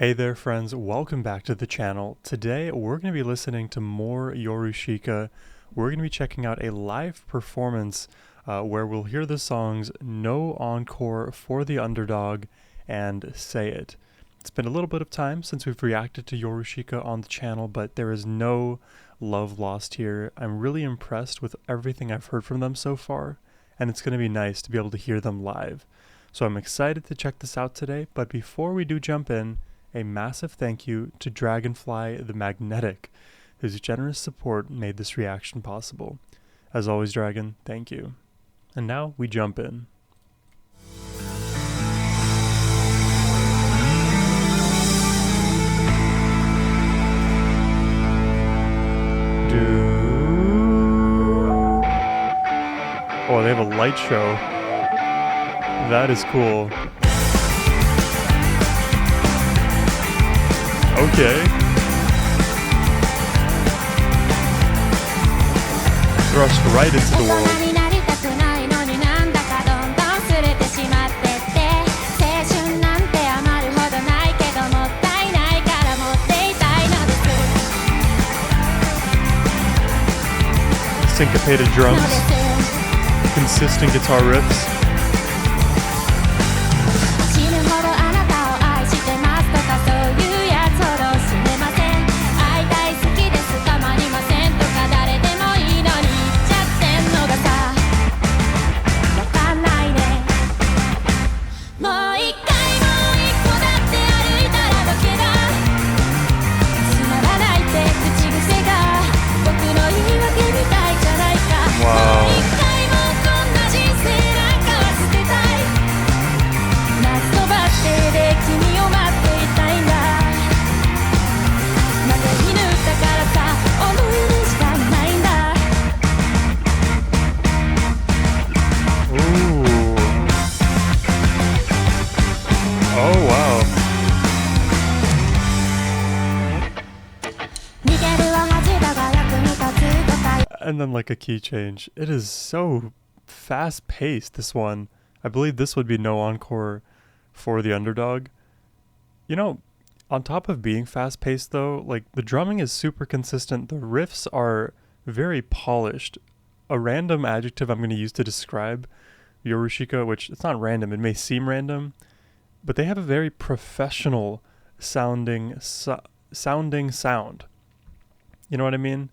Hey there friends, welcome back to the channel. Today we're going to be listening to more Yorushika. We're going to be checking out a live performance where we'll hear the songs No Encore for the Underdog and Say It. It's been a little bit of time since we've reacted to Yorushika on the channel, but there is no love lost here. I'm really impressed with everything I've heard from them so far, and it's going to be nice to be able to hear them live. So I'm excited to check this out today, but before we do jump in, a massive thank you to Dragonfly the Magnetic, whose generous support made this reaction possible. As always, Dragon, thank you. And now we jump in. Oh, they have a light show. That is cool. Okay. Thrust right into the world. Syncopated drums. Consistent guitar riffs. And then like a key change. It is so fast paced, this one. I believe this would be no encore for the Underdog. You know, on top of being fast paced though, like the drumming is super consistent. The riffs are very polished. A random adjective I'm going to use to describe Yorushika, which it's not random, it may seem random, but they have a very professional sounding sound. You know what I mean?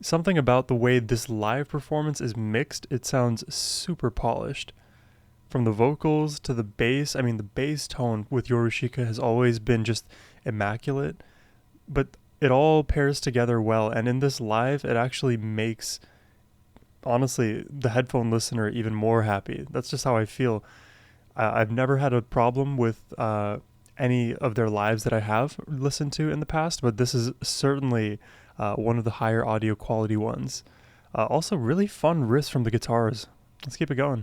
Something about the way this live performance is mixed, it sounds super polished. From the vocals to the bass, I mean the bass tone with Yorushika has always been just immaculate, but it all pairs together well, and in this live it actually makes, honestly, the headphone listener even more happy. That's just how I feel. I've never had a problem with any of their lives that I have listened to in the past, but this is certainly one of the higher audio quality ones. Also really fun riffs from the guitars. Let's keep it going.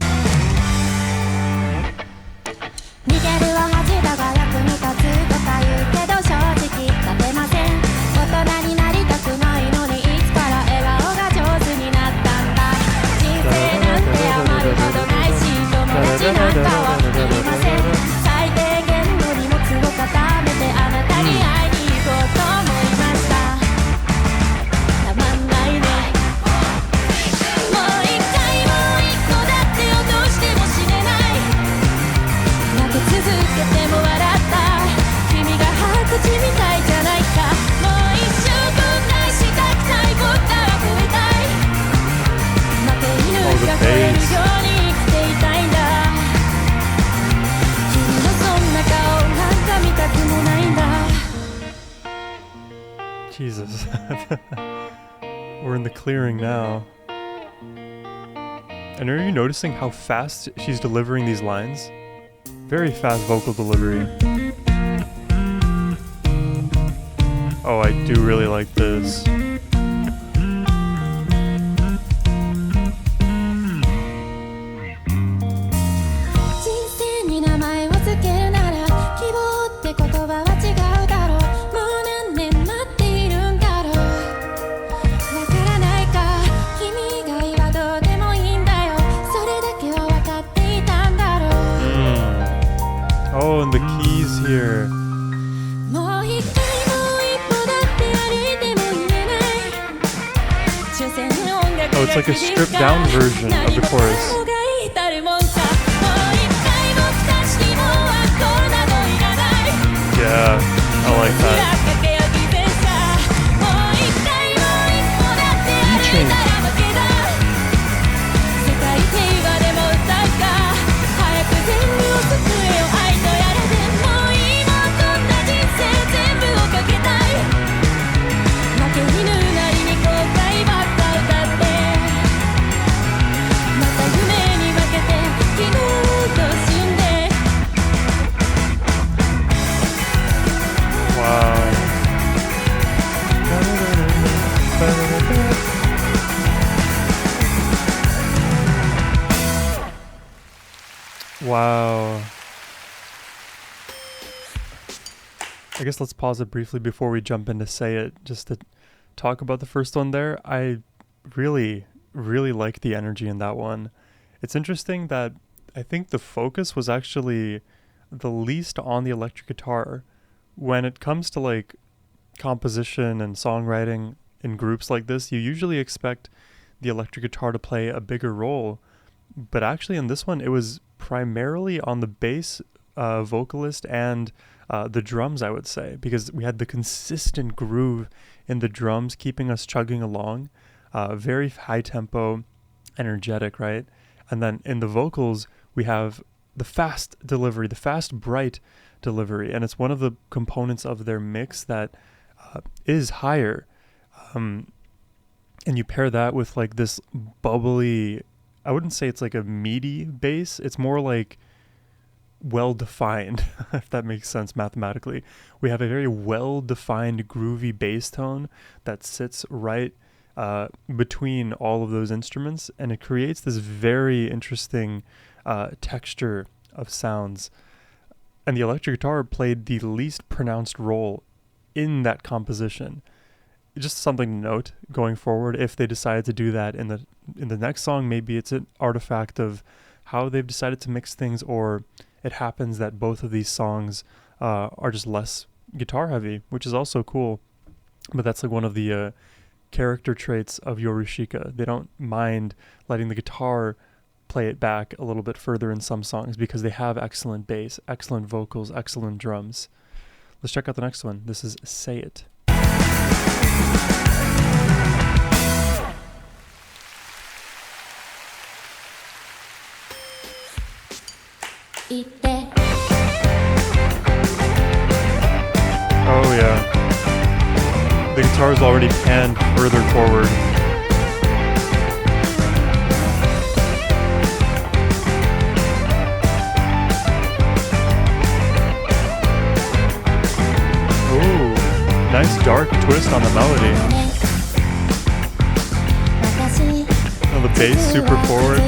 Jesus. We're in the clearing now. And are you noticing how fast she's delivering these lines? Very fast vocal delivery. Oh, I do really like this. Oh, and the keys here. Oh, it's like a stripped down version of the chorus. Yeah, I like that. E-change. Wow. I guess let's pause it briefly before we jump in to Say It, just to talk about the first one there. I really, really like the energy in that one. It's interesting that I think the focus was actually the least on the electric guitar. When it comes to like composition and songwriting in groups like this, you usually expect the electric guitar to play a bigger role. But actually in this one, it was primarily on the bass vocalist and the drums, I would say, because we had the consistent groove in the drums keeping us chugging along. Very high tempo, energetic, right? And then in the vocals, we have the fast delivery, the fast, bright delivery. And it's one of the components of their mix that is higher. And you pair that with like this bubbly, I wouldn't say it's like a meaty bass. It's more like well-defined, if that makes sense mathematically. We have a very well-defined groovy bass tone that sits right between all of those instruments, and it creates this very interesting texture of sounds. And the electric guitar played the least pronounced role in that composition. Just something to note going forward. If they decide to do that in the next song, maybe it's an artifact of how they've decided to mix things, or it happens that both of these songs are just less guitar heavy, which is also cool. But that's like one of the character traits of Yorushika. They don't mind letting the guitar play it back a little bit further in some songs because they have excellent bass, excellent vocals, excellent drums. Let's check out the next one. This is Say It. Oh yeah. The guitar is already panned further forward. Ooh, nice dark twist on the melody. Oh, the bass super forward.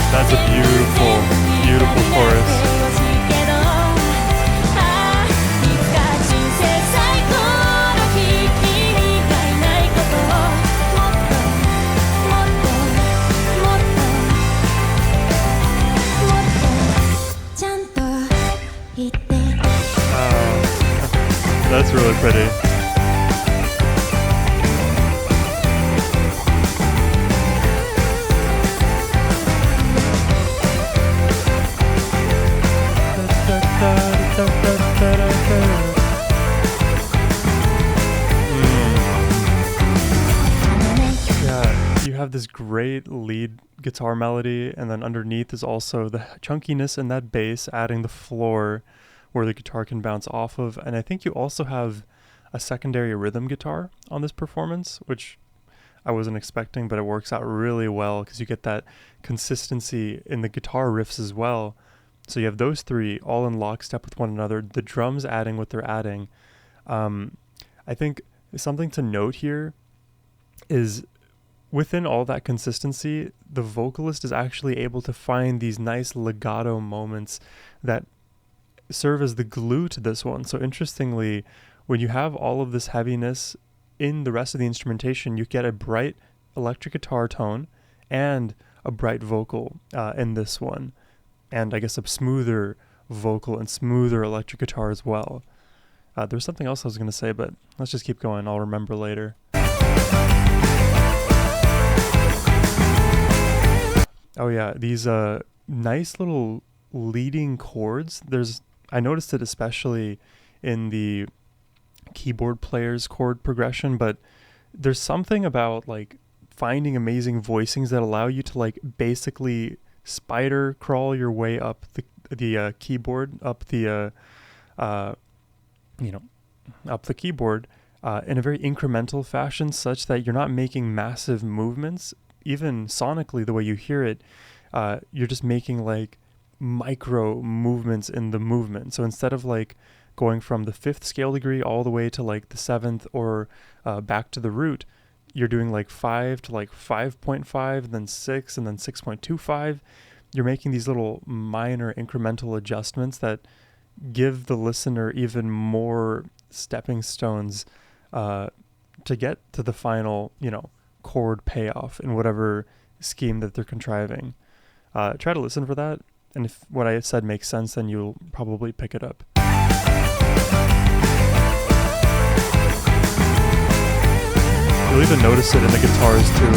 That's a beautiful, beautiful chorus. That's really pretty. Yeah, you have this great lead guitar melody, and then underneath is also the chunkiness in that bass, adding the floor where the guitar can bounce off of. And I think you also have a secondary rhythm guitar on this performance, which I wasn't expecting, but it works out really well because you get that consistency in the guitar riffs as well. So you have those three all in lockstep with one another, the drums adding what they're adding. I think something to note here is within all that consistency, the vocalist is actually able to find these nice legato moments that serve as the glue to this one. So interestingly, when you have all of this heaviness in the rest of the instrumentation, you get a bright electric guitar tone and a bright vocal in this one. And I guess a smoother vocal and smoother electric guitar as well. There's something else I was going to say, but let's just keep going. I'll remember later. Oh yeah, these nice little leading chords. I noticed it especially in the keyboard player's chord progression, but there's something about like finding amazing voicings that allow you to like basically spider crawl your way up the keyboard, up the up the keyboard in a very incremental fashion, such that you're not making massive movements. Even sonically, the way you hear it, you're just making like micro movements in the movement. So instead of like going from the 5th scale degree all the way to like the 7th or back to the root, you're doing like 5 to like 5.5 and then 6 and then 6.25. You're making these little minor incremental adjustments that give the listener even more stepping stones to get to the final, chord payoff in whatever scheme that they're contriving. Try to listen for that, and if what I said makes sense, then you'll probably pick it up. You'll even notice it in the guitars too.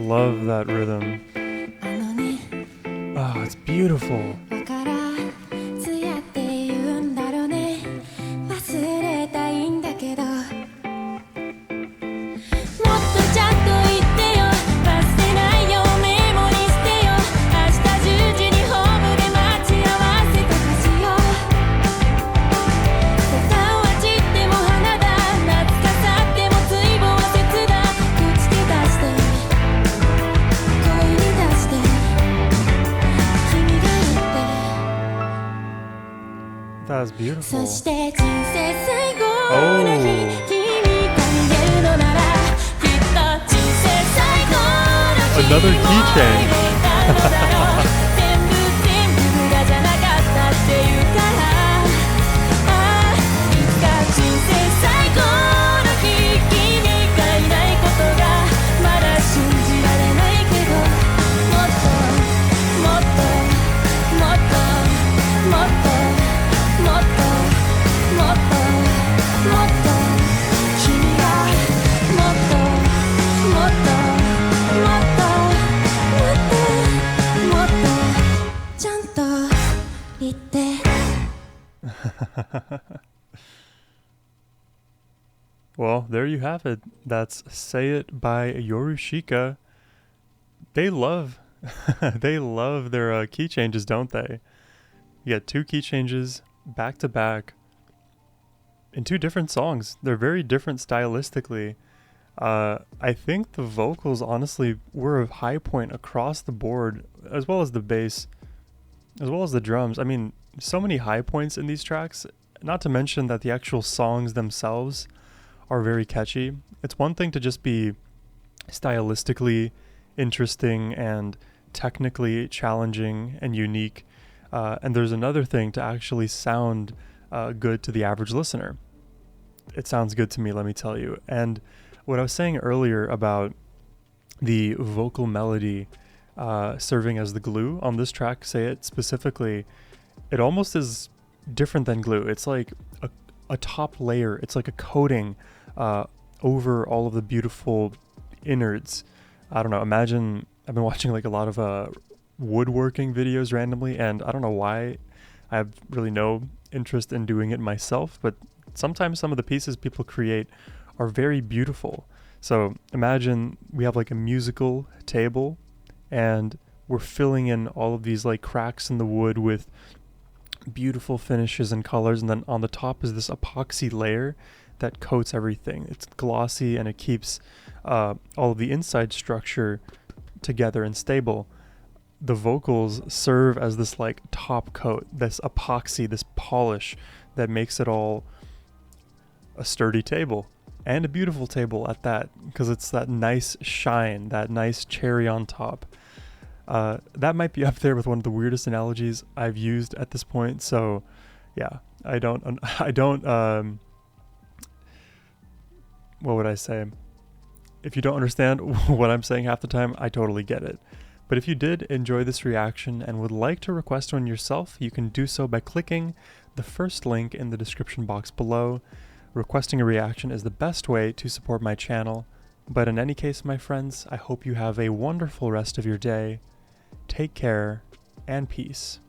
Love that rhythm. Oh, it's beautiful. That's beautiful. Another key change. Well, there you have it. That's Say It by Yorushika. They love they love their key changes, don't they? You get 2 key changes back to back in 2 different songs. They're very different stylistically. I think the vocals honestly were a high point across the board, as well as the bass, as well as the drums. I mean, so many high points in these tracks, not to mention that the actual songs themselves are very catchy. It's one thing to just be stylistically interesting and technically challenging and unique, and there's another thing to actually sound good to the average listener. It sounds good to me, let me tell you. And what I was saying earlier about the vocal melody serving as the glue on this track, Say It specifically, it almost is different than glue. It's like a top layer. It's like a coating over all of the beautiful innards. I don't know. Imagine I've been watching like a lot of woodworking videos randomly, and I don't know why. I have really no interest in doing it myself, but sometimes some of the pieces people create are very beautiful. So imagine we have like a musical table and we're filling in all of these like cracks in the wood with beautiful finishes and colors, and then on the top is this epoxy layer that coats everything. It's glossy and it keeps all of the inside structure together and stable. The vocals serve as this like top coat, this epoxy, this polish that makes it all a sturdy table, and a beautiful table at that, because it's that nice shine, that nice cherry on top. That might be up there with one of the weirdest analogies I've used at this point. So yeah, I don't, what would I say? If you don't understand what I'm saying half the time, I totally get it. But if you did enjoy this reaction and would like to request one yourself, you can do so by clicking the first link in the description box below. Requesting a reaction is the best way to support my channel. But in any case, my friends, I hope you have a wonderful rest of your day. Take care and peace.